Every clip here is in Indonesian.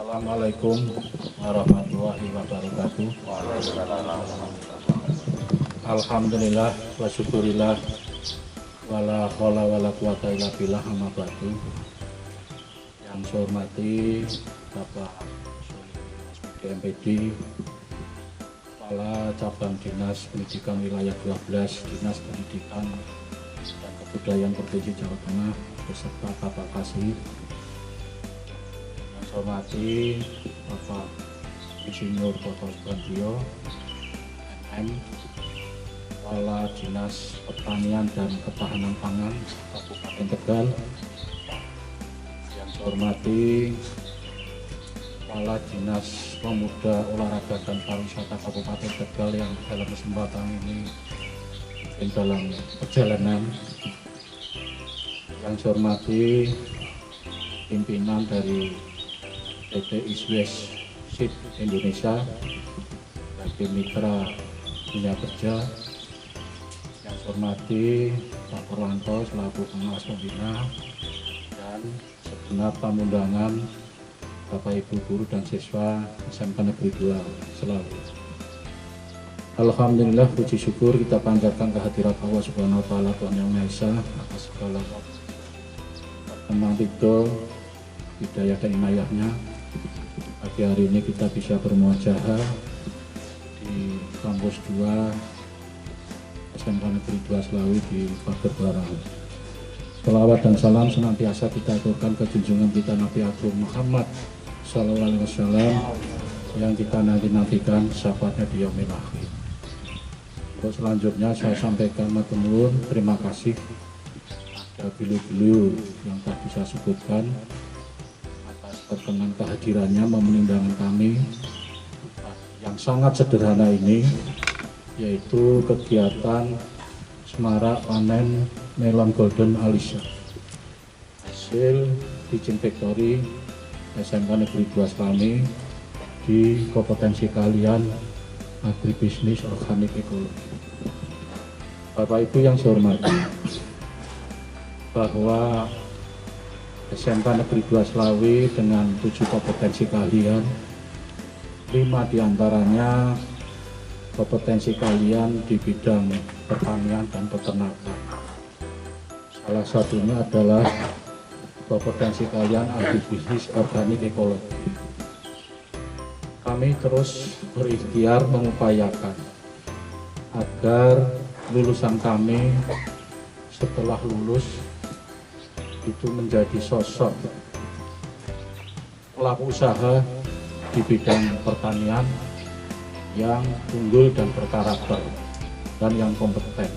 Assalamualaikum warahmatullahi wabarakatuh. Alhamdulillah wa syukurillah wala haula wala quwata illa billah amma ba'du. Yang saya hormati Bapak DMPD Kepala Cabang Dinas Pendidikan Wilayah 12 Dinas Pendidikan dan Kebudayaan Provinsi Jawa Tengah beserta Bapak Kasih. Yang saya hormati Bapak Insinyur Toto Subandrio MM Kepala Dinas Pertanian dan Ketahanan Pangan Kabupaten Tegal. Yang saya hormati Kepala Dinas Pemuda Olahraga dan Pariwisata Kabupaten Tegal yang dalam kesempatan ini dalam perjalanan. Yang saya hormati pimpinan dari PT Iswes Seed Indonesia sebagai mitra dunia kerja. Yang saya hormati Pak Perlanto selaku pengawas pembina dan segenap tamu undangan Bapak Ibu guru dan siswa SMK Negeri 2 Selawi. Alhamdulillah, puji syukur kita panjatkan kehadirat Allah Subhanahu wa Ta'ala, Tuhan Yang Maha Esa, atas segala ridho, hidayah dan inayahnya. Pagi hari ini kita bisa bermuajahah di kampus 2 SMK Negeri 2 Selawi di Pager Barang. Selawat dan salam senantiasa kita aturkan ke junjungan kita Nabi Agung Muhammad Sallallahu Alaihi Wasallam yang kita nantikan syafaatnya di yaumil akhir. Untuk selanjutnya saya sampaikan matur nuwun, terima kasih pada beliau-beliau yang tadi saya sebutkan atas perkenan kehadirannya memenuhi undangan kami yang sangat sederhana ini, yaitu kegiatan semarak panen melon golden Alisha hasil teaching factory SMK Negeri 2 Selawi di kompetensi kalian agribisnis organik ekologi. Bapak Ibu yang saya hormati, bahwa SMK Negeri 2 Selawi dengan 7 kompetensi kalian, 5 diantaranya kompetensi kalian di bidang pertanian dan peternakan. Salah satunya adalah kompetensi kalian agribisnis organik ekologi. Kami terus berikhtiar mengupayakan agar lulusan kami setelah lulus itu menjadi sosok pelaku usaha di bidang pertanian yang unggul dan berkarakter dan yang kompeten,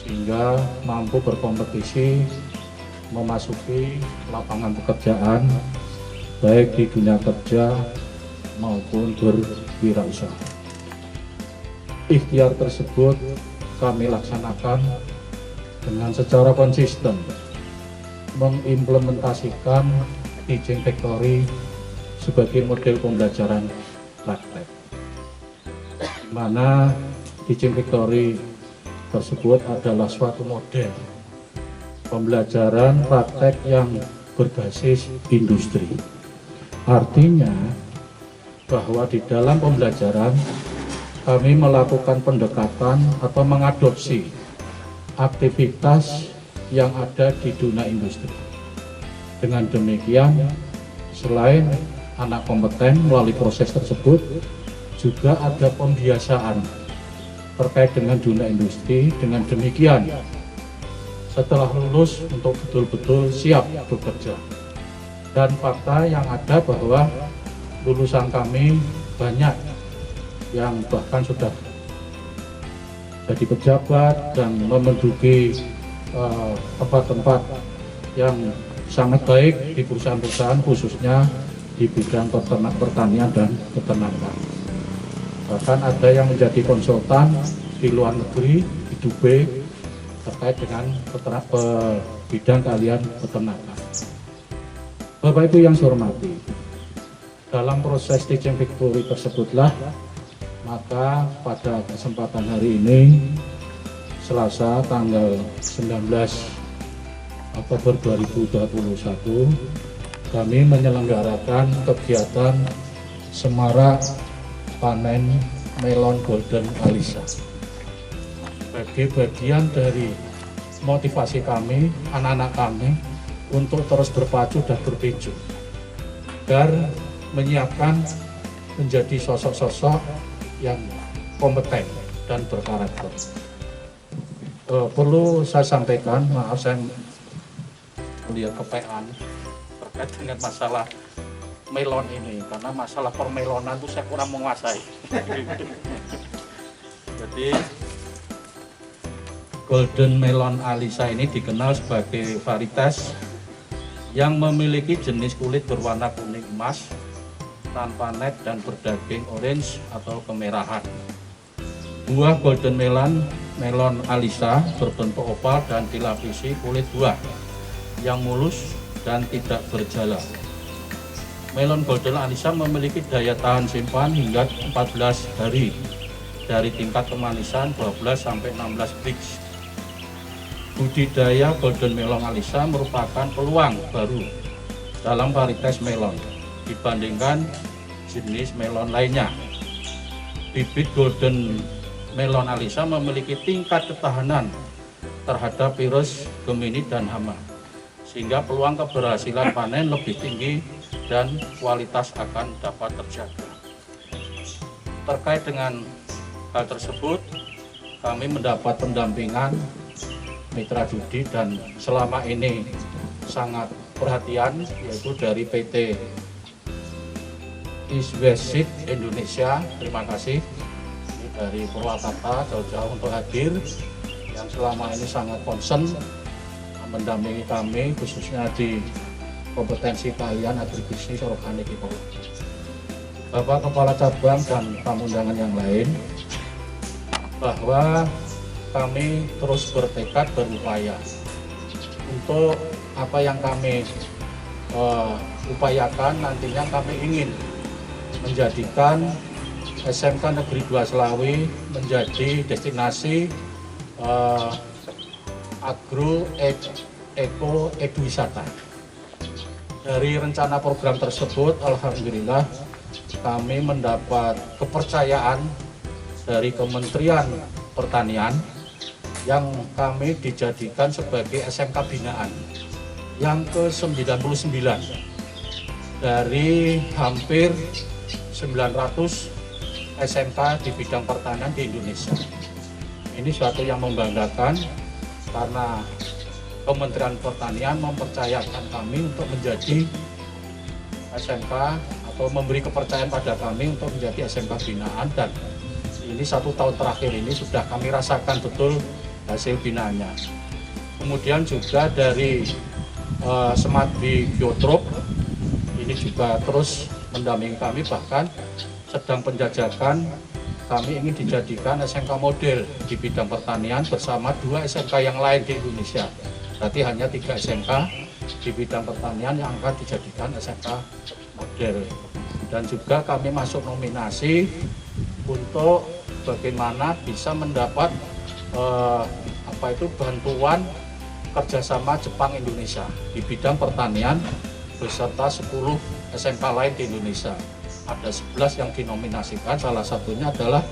sehingga mampu berkompetisi memasuki lapangan pekerjaan baik di dunia kerja maupun berwirausaha. Ikhtiar tersebut kami laksanakan dengan secara konsisten mengimplementasikan teaching factory sebagai model pembelajaran praktek, di mana teaching factory tersebut adalah suatu model pembelajaran praktek yang berbasis industri. Artinya bahwa di dalam pembelajaran kami melakukan pendekatan atau mengadopsi aktivitas yang ada di dunia industri. Dengan demikian, selain anak kompeten melalui proses tersebut, juga ada pembiasaan terkait dengan dunia industri. Dengan demikian, setelah lulus untuk betul-betul siap bekerja. Dan fakta yang ada bahwa lulusan kami banyak yang bahkan sudah jadi pejabat dan menduduki tempat-tempat yang sangat baik di perusahaan-perusahaan, khususnya di bidang pertanian dan peternakan. Bahkan ada yang menjadi konsultan di luar negeri, di Dubai, terkait dengan bidang keahlian peternakan. Bapak Ibu yang saya hormati, dalam proses teaching factory tersebutlah maka pada kesempatan hari ini, Selasa tanggal 19 Oktober 2021, kami menyelenggarakan kegiatan semarak panen melon Golden Alisa. Sebagai bagian dari motivasi kami, anak-anak kami untuk terus berpacu dan berpincu agar menyiapkan menjadi sosok-sosok yang kompeten dan berkarakter. Perlu saya sampaikan, maaf saya melihat kepean terkait dengan masalah melon ini, karena masalah permelonan itu saya kurang menguasai. Jadi Golden Melon Alisa ini dikenal sebagai varietas yang memiliki jenis kulit berwarna kuning emas tanpa net dan berdaging orange atau kemerahan. Buah Golden Melon Alisa berbentuk oval dan dilapisi kulit buah yang mulus dan tidak berjala. Melon Golden Alisa memiliki daya tahan simpan hingga 14 hari dari tingkat kemanisan 12 sampai 16 brix. Budidaya Golden Melon Alisa merupakan peluang baru dalam varietas melon dibandingkan jenis melon lainnya. Bibit Golden Melon Alisa memiliki tingkat ketahanan terhadap virus, Gemini, dan hama, sehingga peluang keberhasilan panen lebih tinggi dan kualitas akan dapat terjaga. Terkait dengan hal tersebut, kami mendapat pendampingan mitra judi dan selama ini sangat perhatian, yaitu dari PT East West Seed Indonesia. Terima kasih ini dari Purwakarta jauh-jauh untuk hadir, yang selama ini sangat concern mendampingi kami khususnya di kompetensi keahlian agribisnis organik itu. Bapak Kepala Cabang dan tamu undangan yang lain, bahwa kami terus bertekad berupaya untuk apa yang kami upayakan. Nantinya kami ingin menjadikan SMK Negeri 2 Selawi menjadi destinasi agro eko ekowisata. Dari rencana program tersebut, alhamdulillah kami mendapat kepercayaan dari Kementerian Pertanian yang kami dijadikan sebagai SMK binaan yang ke-99 dari hampir 900 SMK di bidang pertanian di Indonesia. Ini suatu yang membanggakan karena Kementerian Pertanian mempercayakan kami untuk menjadi SMK atau memberi kepercayaan pada kami untuk menjadi SMK binaan, dan ini 1 tahun terakhir ini sudah kami rasakan betul hasil binaannya. Kemudian juga dari Semadbi Biotrop ini juga terus mendampingi kami, bahkan sedang penjajakan kami ingin dijadikan SMK model di bidang pertanian bersama 2 SMK yang lain di Indonesia. Berarti hanya 3 SMK di bidang pertanian yang akan dijadikan SMK model. Dan juga kami masuk nominasi untuk bagaimana bisa mendapat bantuan kerjasama Jepang Indonesia di bidang pertanian beserta 10 SMK lain di Indonesia. Ada 11 yang dinominasikan, salah satunya adalah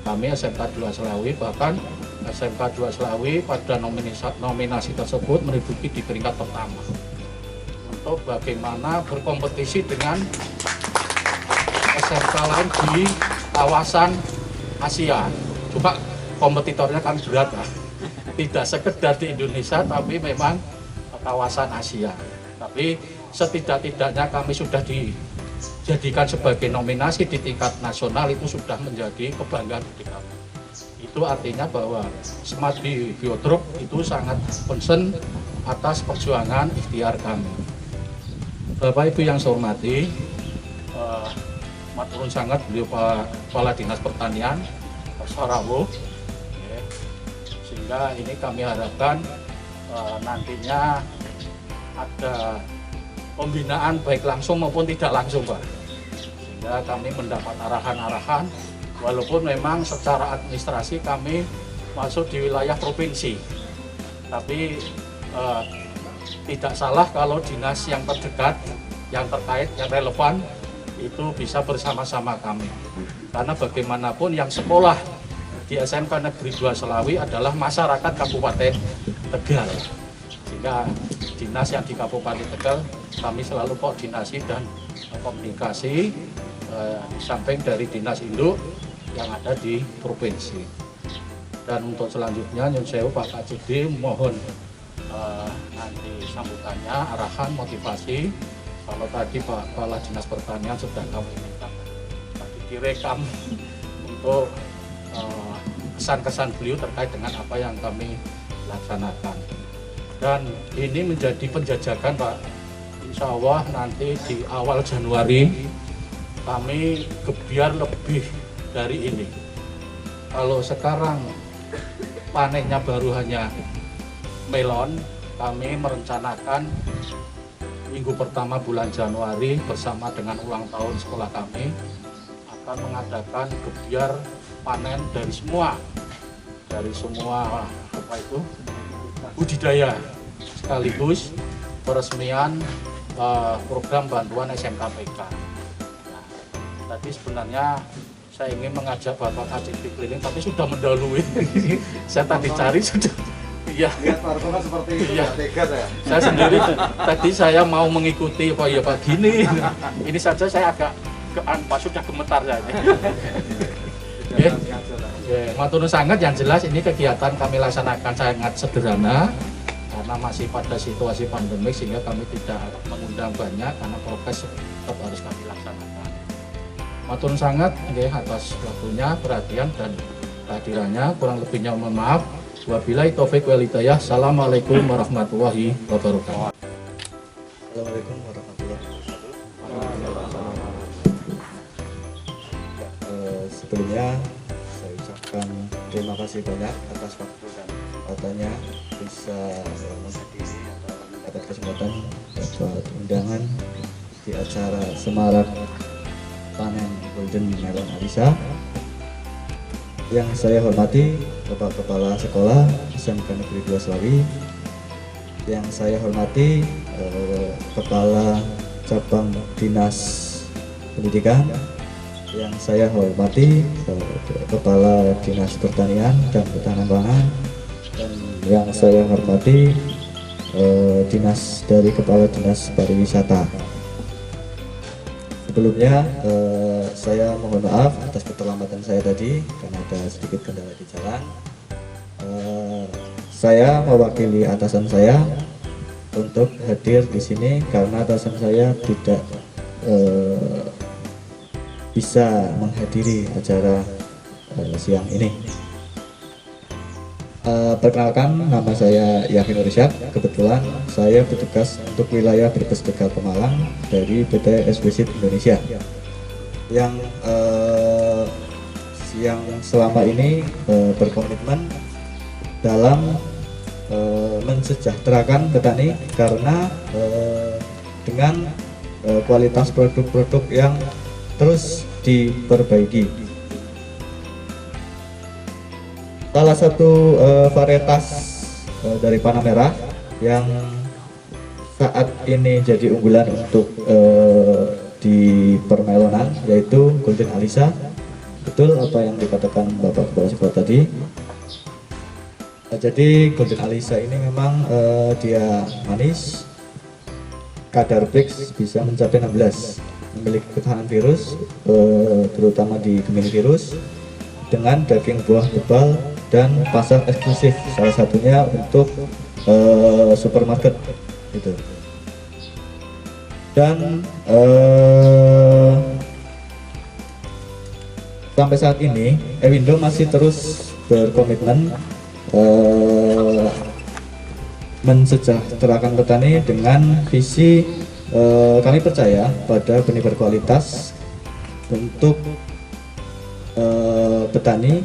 kami SMK 2 Selawi. Bahkan SMK 2 Selawi pada nominasi tersebut menduduki di peringkat pertama untuk bagaimana berkompetisi dengan SMK lain di kawasan Asia. Cuma kompetitornya kami berat lah, tidak sekedar di Indonesia tapi memang kawasan Asia. Tapi setidak-tidaknya kami sudah dijadikan sebagai nominasi di tingkat nasional, itu sudah menjadi kebanggaan bagi kami. Itu artinya bahwa Semadbi Biotrop itu sangat concern atas perjuangan ikhtiar kami. Bapak Ibu yang saya hormati, matur sangat beliau Pak Kepala Dinas Pertanian Pak Sarawo, sehingga ini kami harapkan nantinya ada pembinaan baik langsung maupun tidak langsung, Pak, sehingga kami mendapat arahan-arahan, walaupun memang secara administrasi kami masuk di wilayah provinsi, tapi tidak salah kalau dinas yang terdekat yang terkait, yang relevan itu bisa bersama-sama kami. Karena bagaimanapun yang sekolah di SMK Negeri 2 Selawi adalah masyarakat Kabupaten Tegal. Sehingga dinas yang di Kabupaten Tegal kami selalu koordinasi dan komunikasi di samping dari dinas induk yang ada di provinsi. Dan untuk selanjutnya Nyun Sewu Pak KCD mohon nanti sambutannya, arahan, motivasi. Kalau tadi Pak Kepala Dinas Pertanian sudah kami minta tadi direkam untuk kesan-kesan beliau terkait dengan apa yang kami laksanakan. Dan ini menjadi penjajakan Pak. Insya Allah nanti di awal Januari kami gebiar lebih dari ini. Kalau sekarang panennya baru hanya melon, kami merencanakan minggu pertama bulan Januari bersama dengan ulang tahun sekolah kami akan mengadakan gebiar panen dari semua apa itu budidaya, sekaligus peresmian program bantuan SMKPK. Nah, tadi sebenarnya saya ingin mengajak Bapak KCD keliling, tapi sudah mendahului. Saya tadi cari sudah. Iya. Lihat Parkona seperti itu, iya. Tega saya. Saya sendiri tadi saya mau mengikuti apa ya Pak gini. Ini saja saya agak Pak sudah gemetar saya. Matur nuwun sangat, yang jelas ini kegiatan kami laksanakan sangat sederhana karena masih pada situasi pandemik sehingga kami tidak mengundang banyak karena prokes tetap harus kami laksanakan. Matur nuwun sangat atas waktunya, perhatian dan kehadirannya. Kurang lebihnya mohon maaf. Wabillahi taufik wal hidayah. Assalamualaikum warahmatullahi wabarakatuh. Assalamualaikum warahmatullahi wabarakatuh. Sebelumnya saya ucapkan terima kasih banyak atas waktu dan kesempatannya bisa menghadiri atau mendapat kesempatan dapat undangan di acara semarak panen Golden Melon Alisa. Yang saya hormati Bapak Kepala Sekolah SMK Negeri 2 Selawi, yang saya hormati Kepala Cabang Dinas Pendidikan, yang saya hormati Kepala Dinas Pertanian dan Ketahanan Pangan, dan yang saya hormati Kepala Dinas Pariwisata. Sebelumnya saya mohon maaf atas keterlambatan saya tadi karena ada sedikit kendala di jalan. Saya mewakili atasan saya untuk hadir di sini karena atasan saya tidak bisa menghadiri acara siang ini. Perkenalkan, nama saya Yakin Nursyad. Kebetulan saya bertugas untuk wilayah Brebes Tegal Pemalang dari PT SBSIP Indonesia yang selama ini berkomitmen dalam mensejahterakan petani karena dengan kualitas produk-produk yang terus diperbaiki. Salah satu varietas dari panah merah yang saat ini jadi unggulan untuk di permelonan yaitu Golden Alisa. Betul apa yang dikatakan Bapak Kepala Sekolah tadi. Jadi Golden Alisa ini memang dia manis, kadar Brix bisa mencapai 16, memiliki ketahanan virus terutama di Gemini virus, dengan daging buah tebal dan pasar eksklusif, salah satunya untuk supermarket gitu. Dan sampai saat ini Ewindo masih terus berkomitmen mensejahterakan petani dengan visi kami percaya pada benih berkualitas untuk petani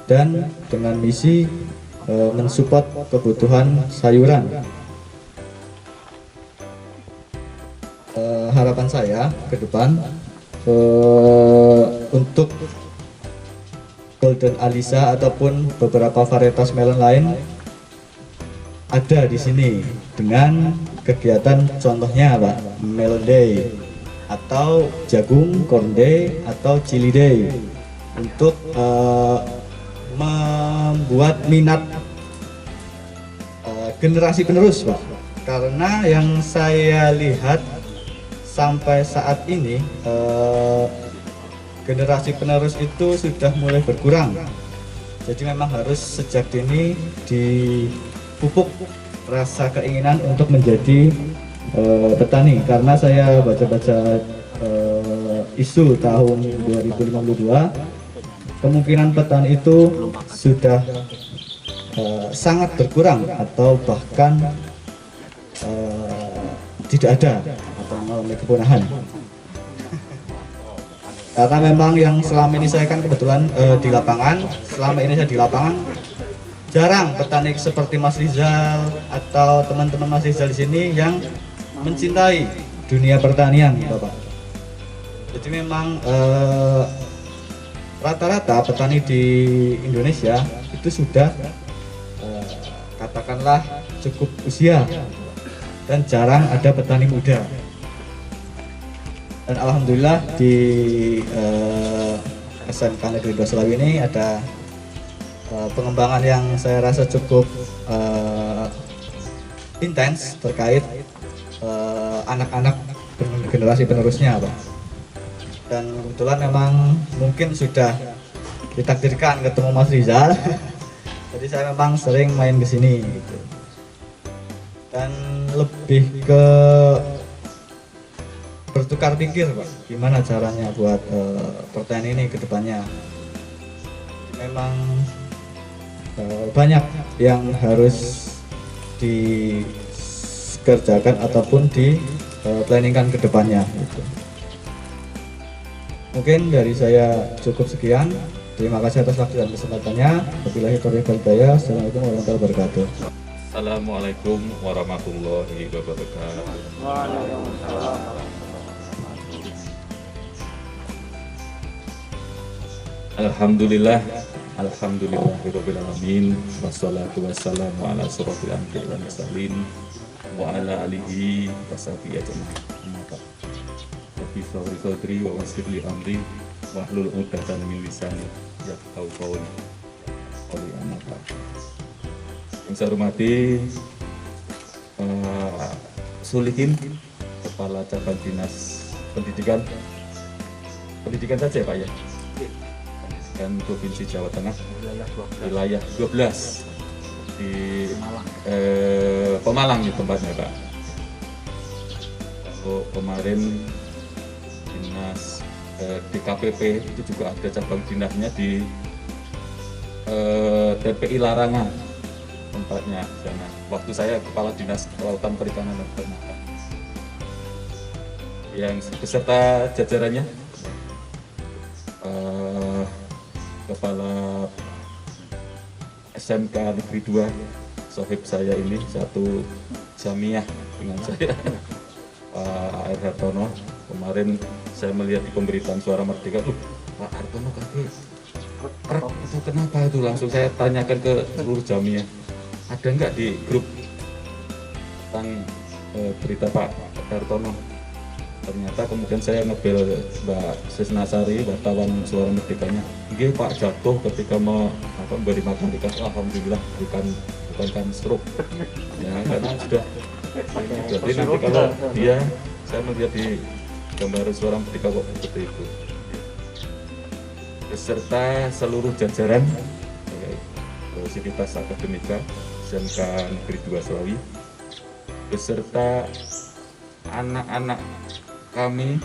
dan dengan misi mensupport kebutuhan sayuran. Harapan saya ke depan untuk Golden Alisa ataupun beberapa varietas melon lain ada di sini dengan kegiatan contohnya Pak, Melon Day atau jagung, corn day atau chili day untuk membuat minat generasi penerus Pak. Karena yang saya lihat sampai saat ini generasi penerus itu sudah mulai berkurang. Jadi memang harus sejak dini dipupuk rasa keinginan untuk menjadi petani. Karena saya baca-baca isu tahun 2052, kemungkinan petani itu sudah sangat berkurang atau bahkan tidak ada atau mengalami kepunahan. Karena memang yang selama ini saya kan kebetulan di lapangan, selama ini saya di lapangan jarang petani seperti Mas Rizal atau teman-teman Mas Rizal di sini yang mencintai dunia pertanian, Bapak. Jadi memang rata-rata petani di Indonesia itu sudah katakanlah cukup usia dan jarang ada petani muda. Dan alhamdulillah di SMK Negeri 2 Selawi ini ada pengembangan yang saya rasa cukup intens terkait anak-anak generasi penerusnya Pak. Dan kebetulan memang mungkin sudah ditakdirkan ketemu Mas Rizal. Jadi saya memang sering main ke sini gitu. Dan lebih ke bertukar pikir Pak, gimana caranya buat pertanian ini ke depannya. Memang banyak yang harus dikerjakan ataupun di-planningkan ke depannya gitu. Mungkin dari saya cukup sekian. Terima kasih atas waktu dan kesempatannya. Wabillahi taufiq wal hidayah. Assalamualaikum warahmatullahi wabarakatuh. Assalamualaikum warahmatullahi wabarakatuh. Alhamdulillah, alhamdulillahirabbil alamin, wassalatu wassalamu ala asyrofil anbiya'i wal mursalin wa ala alihi washabihi ajmain. Rabbi shrah sadri wa yassir li amri wahlul 'uqdatam min lisani yafqahu qawli. Yang saya hormati Sulihin, Kepala Cabang Dinas Pendidikan saja ya Pak ya? Pendidikan Provinsi Jawa Tengah, wilayah 12 di Pemalang ya tempatnya Pak. Kalau kemarin dinas DKPP itu juga ada cabang dinasnya di TPI Larangan tempatnya sana. Waktu saya Kepala Dinas Kelautan Perikanan dan Peternakan. Yang beserta jajarannya Kepala SMK Negeri 2 sohib saya ini satu jamiah dengan saya Pak Air Hartono. Kemarin saya melihat di pemberitaan Suara Merdeka, Pak Hartono kakek itu kenapa itu, langsung saya tanyakan ke seluruh jamiah, ada nggak di grup tentang berita Pak Hartono. Ternyata kemudian saya ngebel Mbak Sesnasari, wartawan Suara Merdekanya, nggih Pak jatuh ketika memberi makan ikan. Alhamdulillah bukan kan stroke ya, karena sudah jadi nanti kalau dia, saya melihat di gambar Suara Merdeka kok seperti itu, beserta seluruh jajaran Sivitas Akademika SMK Negeri 2 Selawi, beserta anak-anak kami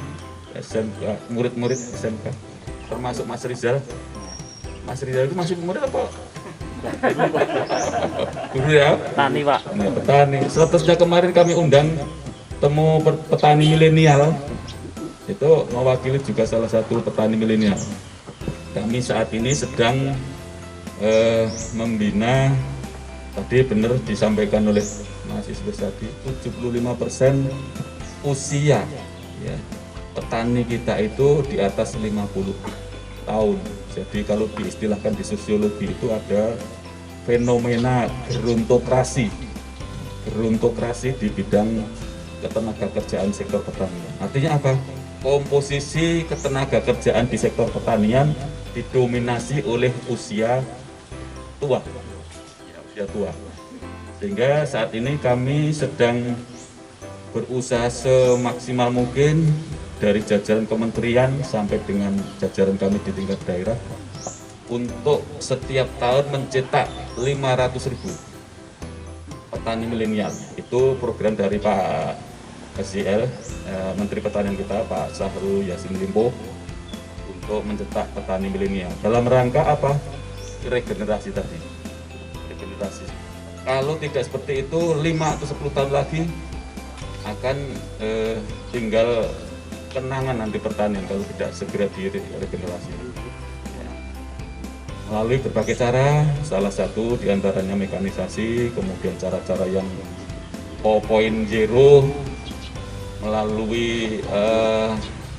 SMK, murid-murid SMK, termasuk Mas Rizal. Mas Rizal itu masih murid apa? Guru ya? Petani Pak. Nah, petani. Seterusnya kemarin kami undang temu petani milenial. Itu mewakili juga salah satu petani milenial. Kami saat ini sedang membina, tadi benar disampaikan oleh mahasiswa tadi, 75% usia ya, petani kita itu di atas 50 tahun. Jadi kalau diistilahkan di sosiologi itu ada fenomena gerontokrasi. gerontokrasi di bidang ketenagakerjaan sektor pertanian. Artinya apa? Komposisi ketenagakerjaan di sektor pertanian didominasi oleh usia tua, usia tua. Sehingga saat ini kami sedang berusaha semaksimal mungkin dari jajaran kementerian sampai dengan jajaran kami di tingkat daerah untuk setiap tahun mencetak 500.000 petani milenial. Itu program dari Pak SYL, Menteri Pertanian kita, Pak Syahrul Yassin Limpo, untuk mencetak petani milenial. Dalam rangka apa? Regenerasi tadi. Regenerasi. Kalau tidak seperti itu, 5 atau 10 tahun lagi akan tinggal kenangan nanti pertanian kalau tidak segera diregenerasi. Ya. Melalui berbagai cara, salah satu diantaranya mekanisasi, kemudian cara-cara yang 4.0 melalui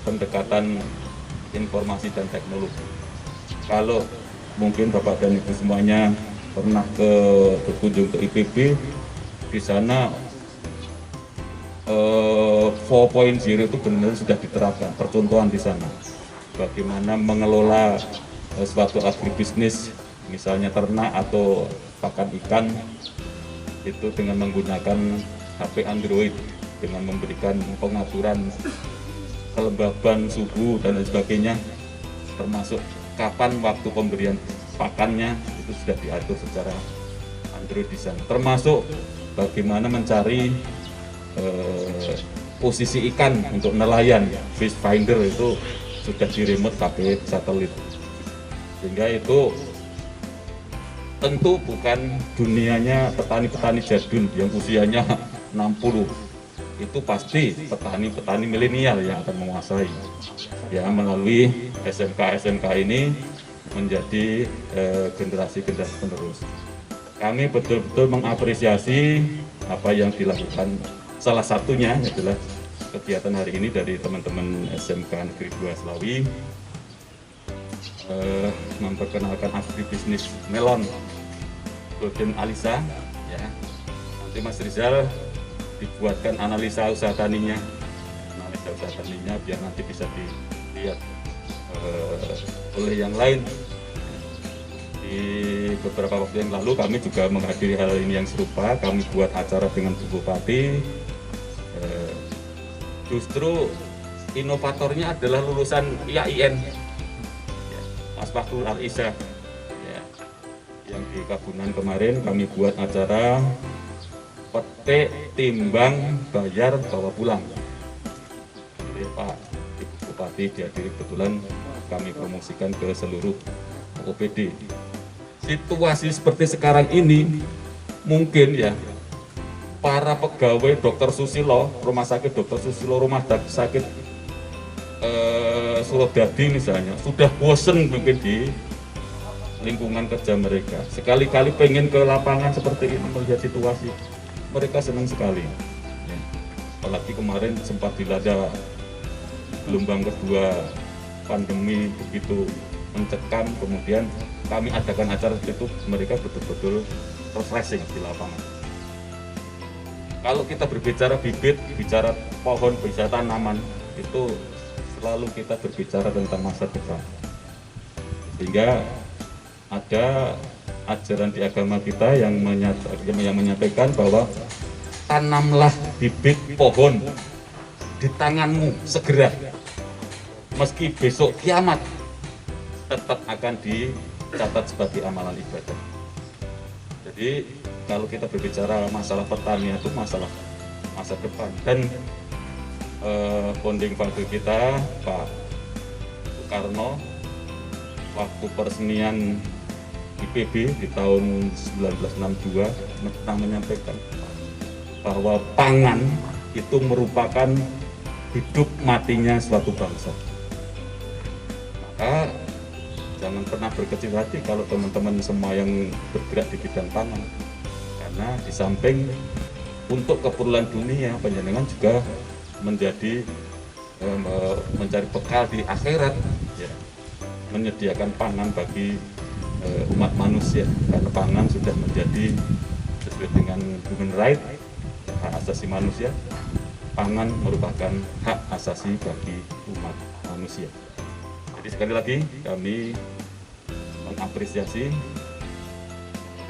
pendekatan informasi dan teknologi. Kalau mungkin Bapak dan Ibu semuanya pernah berkunjung ke IPB, di sana 4.0 itu benar-benar sudah diterapkan, percontohan di sana. Bagaimana mengelola suatu agribisnis, misalnya ternak atau pakan ikan, itu dengan menggunakan HP Android, dengan memberikan pengaturan kelembaban suhu dan lain sebagainya, termasuk kapan waktu pemberian pakannya, itu sudah diatur secara Android di sana. Termasuk bagaimana mencari posisi ikan untuk nelayan, fish finder itu sudah di remote pakai satelit. Sehingga itu tentu bukan dunianya petani-petani jadul yang usianya 60. Itu pasti petani-petani milenial yang akan menguasai. Ya, melalui SMK ini menjadi generasi-generasi penerus. Kami betul-betul mengapresiasi apa yang dilakukan. Salah satunya adalah kegiatan hari ini dari teman-teman SMK Negeri 2 Slawi, memperkenalkan agribisnis melon Golden Alisa. Ya. Nanti Mas Rizal dibuatkan analisa usaha taninya, biar nanti bisa dilihat oleh yang lain. Di beberapa waktu yang lalu kami juga menghadiri hal ini yang serupa. Kami buat acara dengan Bu Bupati. Justru inovatornya adalah lulusan IAIN, Mas Fakhrul Al-Isa, ya, yang di Kabunan kemarin kami buat acara petik, timbang, bayar, bawa pulang. Jadi Pak Ibu Bupati dihadiri, kebetulan kami promosikan ke seluruh OPD. Situasi seperti sekarang ini mungkin ya para pegawai Dr. Susilo, Rumah Sakit Dr. Susilo, Rumah Sakit Surodadi misalnya, sudah bosen mungkin di lingkungan kerja mereka. Sekali-kali pengen ke lapangan seperti ini melihat situasi, mereka senang sekali. Ya. Apalagi kemarin sempat dilanda gelombang kedua pandemi begitu mencekam, kemudian kami adakan acara seperti itu, mereka betul-betul refreshing di lapangan. Kalau kita berbicara bibit, bicara pohon, bicara tanaman, itu selalu kita berbicara tentang masa depan. Sehingga ada ajaran di agama kita yang menyampaikan bahwa tanamlah bibit pohon di tanganmu segera, meski besok kiamat tetap akan dicatat sebagai amalan ibadah. Jadi kalau kita berbicara masalah pertanian itu masalah masa depan, dan founding father kita Pak Soekarno waktu peresmian IPB di tahun 1962 pernah menyampaikan bahwa pangan itu merupakan hidup matinya suatu bangsa. Maka jangan pernah berkecil hati kalau teman-teman semua yang bergerak di bidang pangan, karena di samping untuk keperluan dunia, panjenengan juga menjadi mencari bekal di akhirat, ya, menyediakan pangan bagi umat manusia, karena pangan sudah menjadi sesuai dengan human right, hak asasi manusia, pangan merupakan hak asasi bagi umat manusia. Jadi sekali lagi kami mengapresiasi,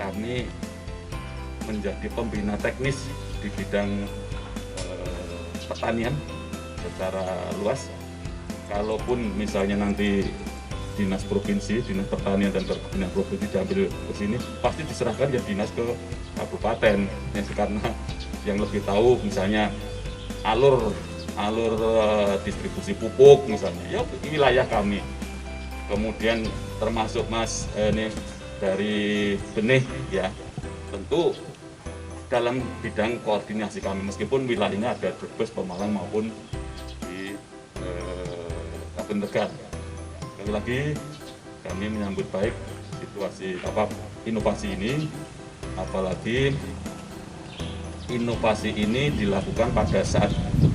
kami menjadi pembina teknis di bidang pertanian secara luas. Kalaupun misalnya nanti dinas provinsi, dinas pertanian dan perkebunan provinsi diambil ke sini, pasti diserahkan ya dinas ke kabupaten, ya, karena yang lebih tahu misalnya alur distribusi pupuk misalnya, ya wilayah kami. Kemudian termasuk Mas ini dari benih, ya tentu dalam bidang koordinasi kami, meskipun wilayahnya ada Brebes, Pemalang maupun di Kabupaten Tegal. Sekali lagi kami menyambut baik situasi inovasi ini, apalagi inovasi ini dilakukan pada saat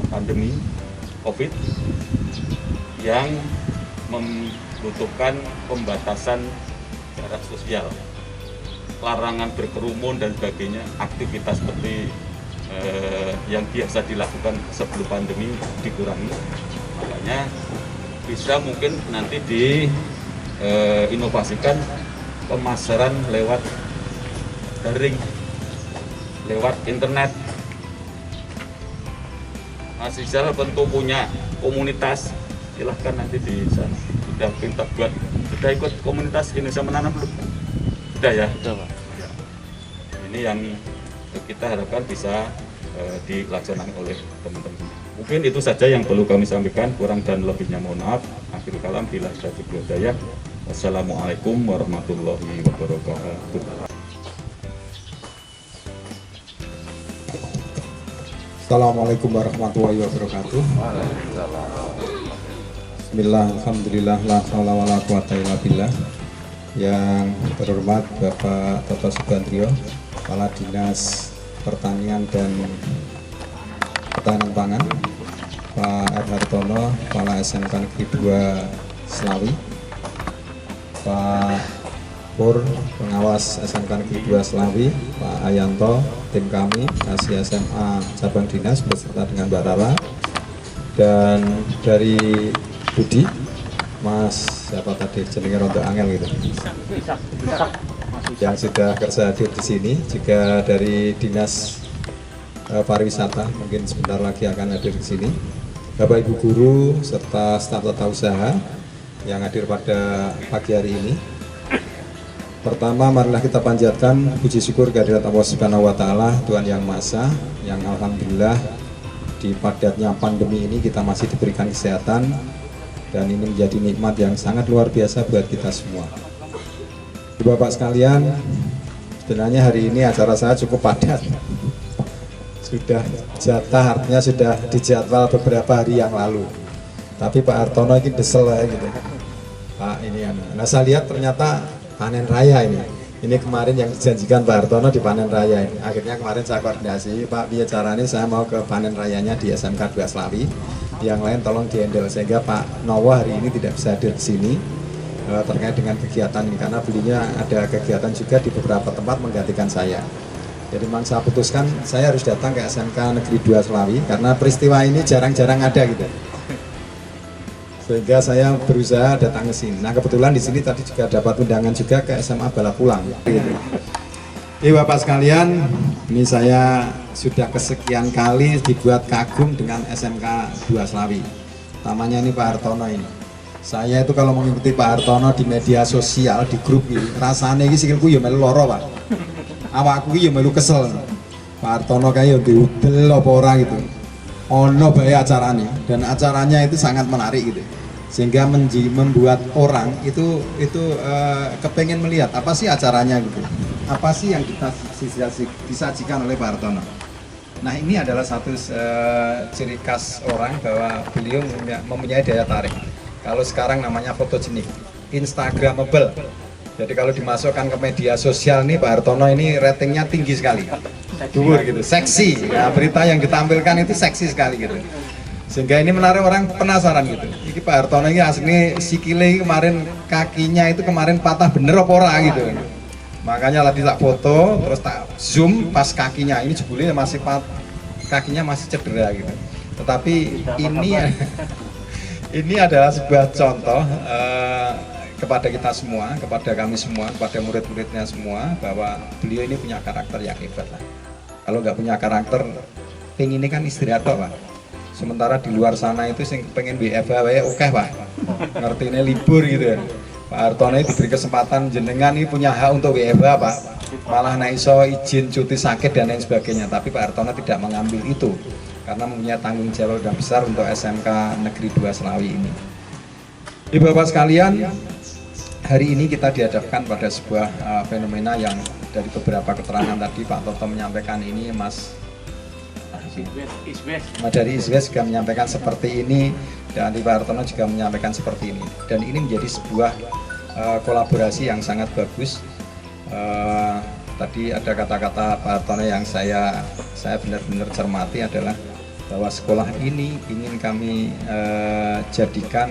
pandemi COVID yang membutuhkan pembatasan jarak sosial, larangan berkerumun dan sebagainya, aktivitas seperti yang biasa dilakukan sebelum pandemi dikurangi. Makanya bisa mungkin nanti diinovasikan pemasaran lewat daring, lewat internet. Mas Rizal tentu punya komunitas, silahkan nanti di sana. Sudah pintar buat, sudah ikut komunitas Indonesia Menanam belum? Sudah ya? Sudah, Pak. Ya. Ini yang kita harapkan bisa dilaksanakan oleh teman-teman. Mungkin itu saja yang perlu kami sampaikan, kurang dan lebihnya mohon maaf. Akhirul kalam, bila taufiq wal hidayah. Wassalamualaikum warahmatullahi wabarakatuh. Assalamualaikum warahmatullahi wabarakatuh. Bismillah, alhamdulillah, la haula wala quwata illa billah. Yang terhormat Bapak Toto Subandrio, Kepala Dinas Pertanian dan Ketahanan Pangan, Pak R. Hartono, Kepala SMK Negeri 2 Slawi, Pak Pur, Pengawas SMK Negeri 2 Slawi, Pak Ayanto, tim kami, Kasih SMA Cabang Dinas beserta dengan Mbak Rara, dan dari Budi, Mas siapa tadi jenenge Ronto Angel gitu, yang sudah kerja hadir di sini, juga dari Dinas Pariwisata mungkin sebentar lagi akan hadir di sini, Bapak Ibu guru serta staf tata usaha yang hadir pada pagi hari ini. Pertama, marilah kita panjatkan puji syukur kehadirat Allah Subhanahu wa Ta'ala, Tuhan Yang Maha Esa, yang alhamdulillah di padatnya pandemi ini kita masih diberikan kesehatan, dan ini menjadi nikmat yang sangat luar biasa buat kita semua. Bapak sekalian, sebenarnya hari ini acara saya cukup padat. Sudah jatah, artinya sudah dijadwal beberapa hari yang lalu. Tapi Pak Hartono ini desel ya gitu. Pak ini nah saya lihat ternyata panen raya ini. Ini kemarin yang dijanjikan Pak Hartono di panen raya ini. Akhirnya kemarin saya koordinasi, Pak biar caranya saya mau ke panen rayanya di SMK 2 Slawi. Yang lain tolong dihandle, sehingga Pak Nowo hari ini tidak bisa hadir di sini terkait dengan kegiatan ini, karena belinya ada kegiatan juga di beberapa tempat menggantikan saya. Jadi memang saya putuskan saya harus datang ke SMK Negeri 2 Slawi karena peristiwa ini jarang-jarang ada gitu. Sehingga saya berusaha datang ke sini. Nah kebetulan di sini tadi juga dapat undangan juga ke SMA Balapulang. Gitu. Jadi Bapak sekalian, ini saya sudah kesekian kali dibuat kagum dengan SMK 2 Slawi. Utamanya ini Pak Hartono ini. Saya itu kalau mengikuti Pak Hartono di media sosial, di grup ini, rasanya ini sikilku ya melu loro Pak. Awakku ya melu kesel. Pak Hartono kayak diudel apa ora gitu. Ono bae acaranya, dan acaranya itu sangat menarik gitu. Sehingga membuat orang itu kepengen melihat apa sih acaranya gitu. Apa sih yang disajikan oleh Pak Hartono. Nah ini adalah satu ciri khas orang bahwa beliau mempunyai daya tarik. Kalau sekarang namanya fotogenik, instagramable. Jadi kalau dimasukkan ke media sosial nih Pak Hartono ini ratingnya tinggi sekali, dhuwur gitu, seksi. Ya, berita yang ditampilkan itu seksi sekali gitu. Sehingga ini menarik orang penasaran gitu. Ini Pak Hartono ini asli sikile kemarin kakinya itu kemarin patah bener apa ora gitu. Makanya lagi tak foto terus tak zoom pas kakinya ini jebule masih kakinya masih cedera gitu. Tetapi ini adalah sebuah contoh kepada kita semua, kepada kami semua, kepada murid-muridnya semua, bahwa beliau ini punya karakter yang hebat lah. Kalau nggak punya karakter, pengen ini kan istirahat Pak. Sementara di luar sana itu sing pengen WFH oke Pak. Ngerti ini libur gitu ya. Pak Hartono diberi kesempatan jenengan ini punya hak untuk WFH Pak. Malah naiso izin cuti sakit dan lain sebagainya. Tapi Pak Hartono tidak mengambil itu karena mempunyai tanggung jawab yang besar untuk SMK Negeri 2 Selawi ini. Ibu Bapak sekalian, hari ini kita dihadapkan pada sebuah fenomena yang dari beberapa keterangan tadi Pak Toto menyampaikan ini, dari ISWES juga menyampaikan seperti ini, dan Pak Hartono juga menyampaikan seperti ini. Dan ini menjadi sebuah kolaborasi yang sangat bagus. Tadi ada kata-kata Pak Hartono yang saya benar-benar cermati adalah bahwa sekolah ini ingin kami jadikan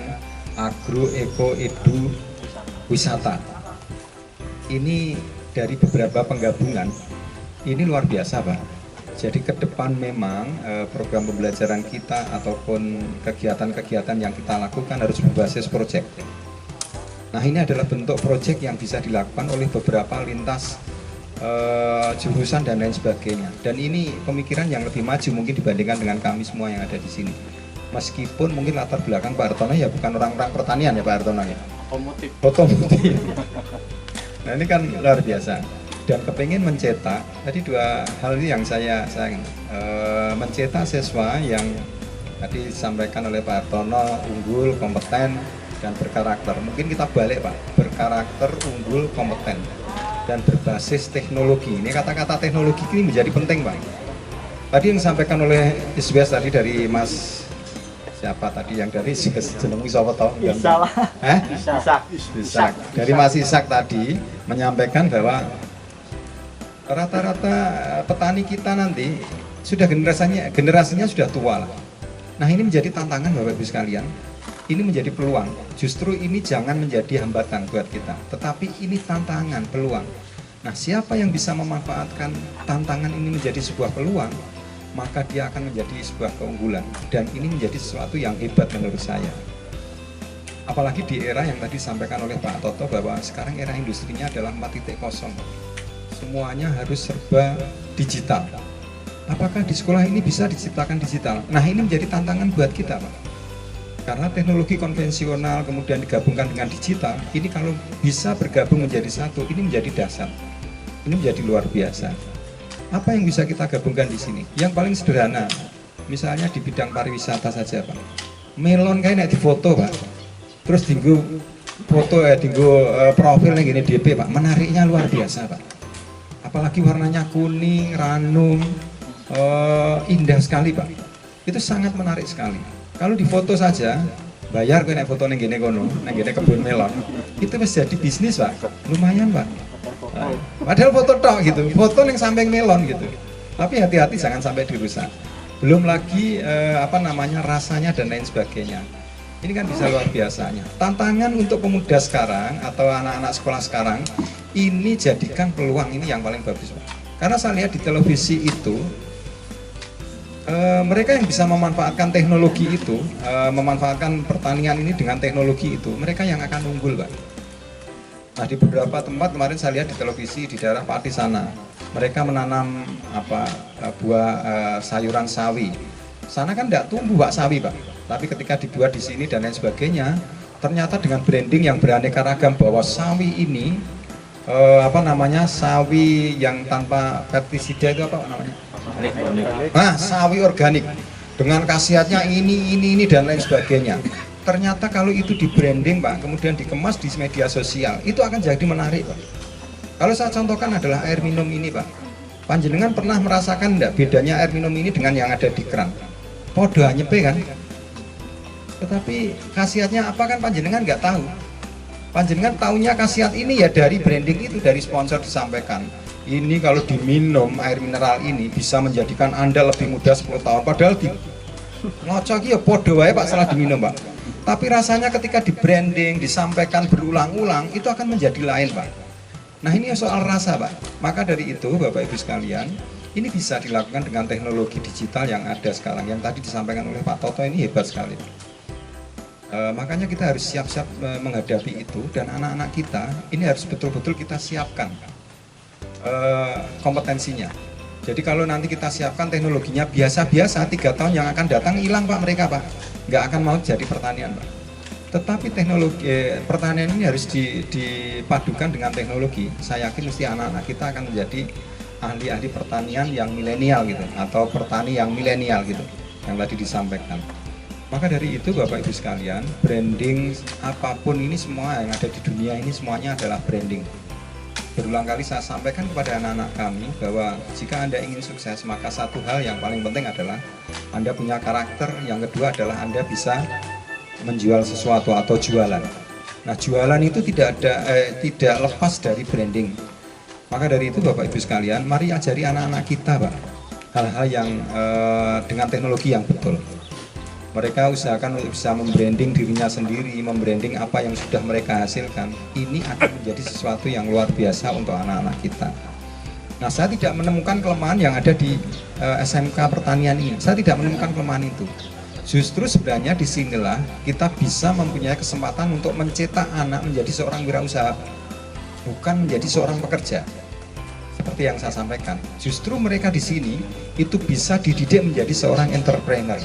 agro eko edu wisata. Ini dari beberapa penggabungan, ini luar biasa Pak. Jadi ke depan memang program pembelajaran kita ataupun kegiatan-kegiatan yang kita lakukan harus berbasis proyek. Nah ini adalah bentuk proyek yang bisa dilakukan oleh beberapa lintas jurusan dan lain sebagainya. Dan ini pemikiran yang lebih maju mungkin dibandingkan dengan kami semua yang ada di sini. Meskipun mungkin latar belakang Pak Hartono ya bukan orang-orang pertanian ya Pak Hartono ya. Otomotif. Nah ini kan luar biasa. Dan kepingin mencetak, tadi dua hal ini yang saya mencetak siswa yang tadi disampaikan oleh Pak Hartono, unggul, kompeten, dan berkarakter. Mungkin kita balik Pak, berkarakter, unggul, kompeten, dan berbasis teknologi. Ini kata-kata teknologi ini menjadi penting Pak. Tadi yang disampaikan oleh ISWES tadi dari Mas siapa tadi yang dari jenengmu sapa to? Isak. Dari Mas Isak tadi menyampaikan bahwa rata-rata petani kita nanti sudah generasinya sudah tua lah. Nah ini menjadi tantangan Bapak Ibu sekalian. Ini menjadi peluang. Justru ini jangan menjadi hambatan buat kita, tetapi ini tantangan, peluang. Nah siapa yang bisa memanfaatkan tantangan ini menjadi sebuah peluang, maka dia akan menjadi sebuah keunggulan. Dan ini menjadi sesuatu yang hebat menurut saya. Apalagi di era yang tadi disampaikan oleh Pak Toto bahwa sekarang era industrinya adalah 4.0. Semuanya harus serba digital. Apakah di sekolah ini bisa diciptakan digital? Nah ini menjadi tantangan buat kita Pak. Karena teknologi konvensional kemudian digabungkan dengan digital, ini kalau bisa bergabung menjadi satu, ini menjadi dasar. Ini menjadi luar biasa. Apa yang bisa kita gabungkan di sini? Yang paling sederhana, misalnya di bidang pariwisata saja Pak. Melon kayak di foto Pak. Terus tinggu foto profil yang gini DP Pak, menariknya luar biasa Pak. Apalagi warnanya kuning, ranum, indah sekali Pak. Itu sangat menarik sekali. Kalau di foto saja, bayar kena foto neng gini kono, neng gini kebun melon, itu bisa jadi bisnis Pak, lumayan Pak. Padahal foto tok gitu, foto neng samping melon gitu. Tapi hati-hati jangan sampai dirusak. Belum lagi rasanya dan lain sebagainya. Ini kan bisa luar biasanya. Tantangan untuk pemuda sekarang atau anak-anak sekolah sekarang, ini jadikan peluang ini yang paling bagus Pak. Karena saya lihat di televisi itu, mereka yang bisa memanfaatkan teknologi itu, memanfaatkan pertanian ini dengan teknologi itu, mereka yang akan unggul Pak. Nah di beberapa tempat kemarin saya lihat di televisi di daerah Pati sana, mereka menanam buah sayuran sawi. Sana kan tidak tumbuh Pak sawi Pak, tapi ketika dibuat di sini dan lain sebagainya, ternyata dengan branding yang beraneka ragam bahwa sawi ini sawi yang tanpa pestisida itu apa namanya? Nah, sawi organik dengan khasiatnya ini dan lain sebagainya. Ternyata kalau itu di branding Pak, kemudian dikemas di media sosial, itu akan jadi menarik Pak. Kalau saya contohkan adalah air minum ini Pak. Panjenengan pernah merasakan enggak bedanya air minum ini dengan yang ada di keran? Podo nyepe kan? Tetapi khasiatnya apa kan panjenengan nggak tahu. Panjenengan taunya khasiat ini ya dari branding itu, dari sponsor disampaikan. Ini kalau diminum air mineral ini bisa menjadikan Anda lebih muda 10 tahun. Padahal di ngocok ya podo wae Pak salah diminum Pak. Tapi rasanya ketika di branding, disampaikan berulang-ulang, itu akan menjadi lain Pak. Nah ini soal rasa Pak. Maka dari itu Bapak Ibu sekalian, Ini bisa dilakukan dengan teknologi digital yang ada sekarang. Yang tadi disampaikan oleh Pak Toto ini hebat sekali. Makanya kita harus siap-siap menghadapi itu, dan anak-anak kita ini harus betul-betul kita siapkan kompetensinya. Jadi kalau nanti kita siapkan teknologinya biasa-biasa, 3 tahun yang akan datang hilang Pak mereka Pak, nggak akan mau jadi pertanian Pak. Tetapi teknologi pertanian ini harus dipadukan dengan teknologi. Saya yakin mesti anak-anak kita akan menjadi ahli-ahli pertanian yang milenial gitu, atau petani yang milenial gitu, yang tadi disampaikan. Maka dari itu Bapak Ibu sekalian, branding apapun ini semua yang ada di dunia ini semuanya adalah branding. Berulang kali saya sampaikan kepada anak-anak kami bahwa jika Anda ingin sukses, maka satu hal yang paling penting adalah Anda punya karakter, yang kedua adalah Anda bisa menjual sesuatu atau jualan. Nah, jualan itu tidak lepas dari branding. Maka dari itu Bapak Ibu sekalian, mari ajari anak-anak kita Pak hal-hal yang dengan teknologi yang betul. Mereka usahakan untuk bisa membranding dirinya sendiri, membranding apa yang sudah mereka hasilkan. Ini akan menjadi sesuatu yang luar biasa untuk anak-anak kita. Nah, saya tidak menemukan kelemahan yang ada di SMK pertanian ini. Saya tidak menemukan kelemahan itu. Justru sebenarnya disinilah kita bisa mempunyai kesempatan untuk mencetak anak menjadi seorang wirausaha, bukan menjadi seorang pekerja. Seperti yang saya sampaikan, justru mereka di sini itu bisa dididik menjadi seorang entrepreneur.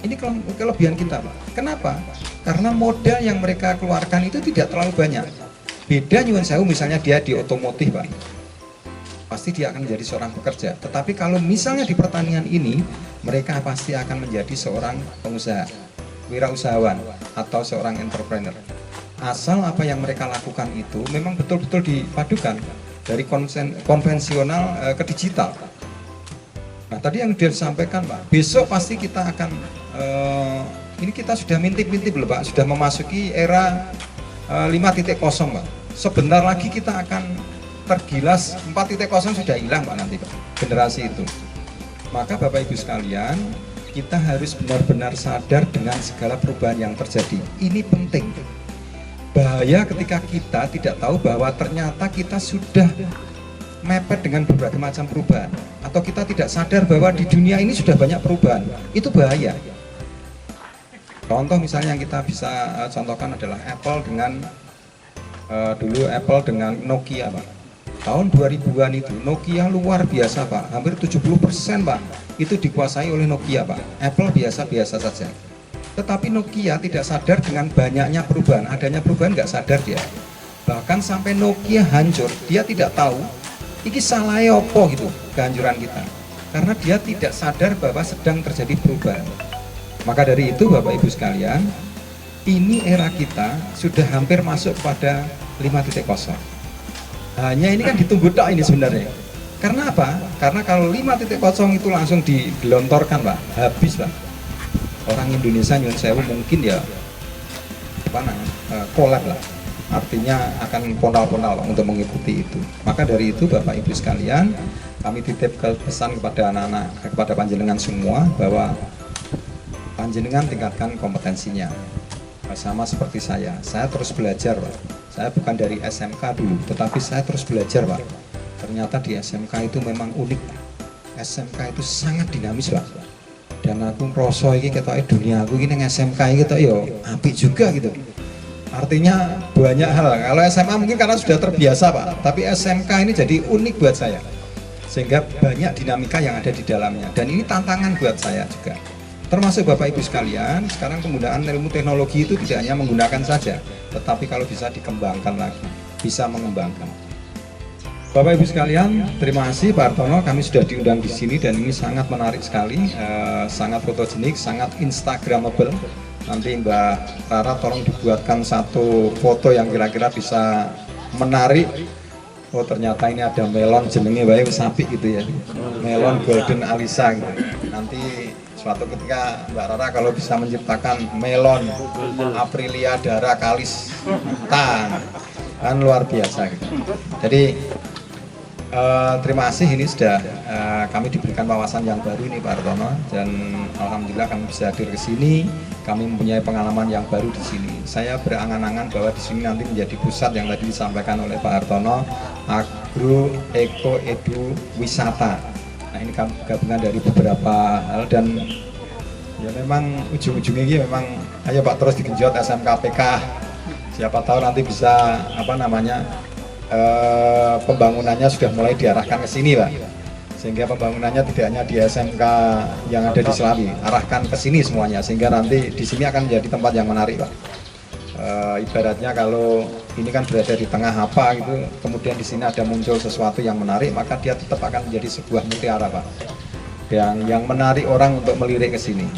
Ini kelebihan kita Pak. Kenapa? Karena modal yang mereka keluarkan itu tidak terlalu banyak. Beda nyuwun sewu misalnya dia di otomotif Pak, pasti dia akan menjadi seorang pekerja. Tetapi kalau misalnya di pertanian ini, mereka pasti akan menjadi seorang pengusaha, wirausahawan, atau seorang entrepreneur. Asal apa yang mereka lakukan itu memang betul-betul dipadukan dari konvensional ke digital. Nah, tadi yang disampaikan Pak, besok pasti kita akan ini kita sudah mintip-mintip loh Pak, sudah memasuki era 5.0 Pak. Sebentar lagi kita akan tergilas, 4.0 sudah hilang Pak nanti Pak, generasi itu. Maka Bapak Ibu sekalian, kita harus benar-benar sadar dengan segala perubahan yang terjadi. Ini penting. Bahaya ketika kita tidak tahu bahwa ternyata kita sudah mepet dengan berbagai macam perubahan, atau kita tidak sadar bahwa di dunia ini sudah banyak perubahan. Itu bahaya. Contoh misalnya yang kita bisa contohkan adalah Apple dengan dulu Apple dengan Nokia Pak. Tahun 2000-an itu Nokia luar biasa Pak, hampir 70% Pak itu dikuasai oleh Nokia Pak. Apple biasa-biasa saja. Tetapi Nokia tidak sadar dengan banyaknya perubahan, adanya perubahan nggak sadar dia. Bahkan sampai Nokia hancur, dia tidak tahu ini salah apa gitu kehancuran kita. Karena dia tidak sadar bahwa sedang terjadi perubahan. Maka dari itu Bapak Ibu sekalian, ini era kita sudah hampir masuk pada 5.0. Hanya ini kan ditunggu tok ini sebenarnya. Karena apa? Karena kalau 5.0 itu langsung digelontorkan Pak, habis Pak. Orang Indonesia nyuwun sewu mungkin ya kolab lah, artinya akan ponal-ponal untuk mengikuti itu. Maka dari itu Bapak Ibu sekalian, kami titip pesan kepada anak-anak, kepada panjenengan semua bahwa panjenengan tingkatkan kompetensinya. Sama seperti saya terus belajar Pak. Saya bukan dari SMK dulu, tetapi saya terus belajar Pak. Ternyata di SMK itu memang unik. SMK itu sangat dinamis Pak. Dan aku ngerasa ini ketoknya dunia aku ini yang SMK ini ketok yo apik juga gitu. Artinya banyak hal. Kalau SMA mungkin karena sudah terbiasa Pak, tapi SMK ini jadi unik buat saya. Sehingga banyak dinamika yang ada di dalamnya, dan ini tantangan buat saya juga. Termasuk Bapak Ibu sekalian, sekarang penggunaan ilmu teknologi itu tidak hanya menggunakan saja, tetapi kalau bisa dikembangkan lagi, bisa mengembangkan. Bapak Ibu sekalian, terima kasih Pak Hartono, kami sudah diundang di sini dan ini sangat menarik sekali, sangat fotogenik, sangat instagramable. Nanti Mbak Rara tolong dibuatkan satu foto yang kira-kira bisa menarik. Oh ternyata ini ada melon jenenge wae wis apik gitu ya. Melon Golden Alisa gitu. Nanti suatu ketika Mbak Rara kalau bisa menciptakan melon Aprilia Dara Kalis kan luar biasa gitu. Jadi terima kasih, ini sudah kami diberikan wawasan yang baru ini Pak Hartono, dan alhamdulillah kami bisa hadir ke sini. Kami mempunyai pengalaman yang baru di sini. Saya berangan-angan bahwa di sini nanti menjadi pusat yang tadi disampaikan oleh Pak Hartono Agro Eko Edu Wisata. Nah ini gabungan dari beberapa hal dan ya memang ujung-ujungnya ini memang ayo Pak terus digenjot SMKPK. Siapa tahu nanti bisa apa namanya pembangunannya sudah mulai diarahkan ke sini Pak. Sehingga pembangunannya tidak hanya di SMK yang ada di Selawi, arahkan ke sini semuanya sehingga nanti di sini akan menjadi tempat yang menarik Pak. Ibaratnya kalau ini kan berada di tengah apa gitu, kemudian di sini ada muncul sesuatu yang menarik, maka dia tetap akan menjadi sebuah mutiara Pak, yang menarik orang untuk melirik ke sini.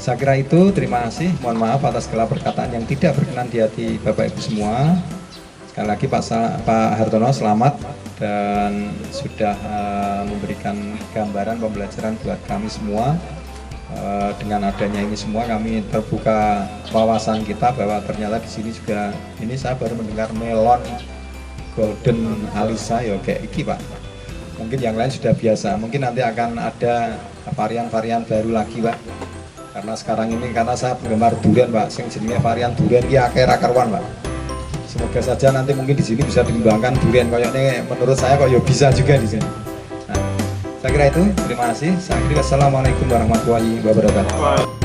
Saya kira itu, terima kasih, mohon maaf atas segala perkataan yang tidak berkenan di hati Bapak Ibu semua. Sekali lagi Pak Hartono selamat dan sudah memberikan gambaran pembelajaran buat kami semua. Dengan adanya ini semua kami terbuka wawasan kita bahwa ternyata di sini juga ini saya baru mendengar melon golden alisa ya kayak iki Pak. Mungkin yang lain sudah biasa, mungkin nanti akan ada varian-varian baru lagi Pak. Karena sekarang ini karena saya penggemar durian Pak, sing jenenge varian durian ki akeh ra karuan Pak. Semoga saja nanti mungkin di sini bisa dikembangkan durian koyoknya, menurut saya kok ya bisa juga di sini. Saya kira itu, terima kasih. Saya kira assalamualaikum warahmatullahi wabarakatuh.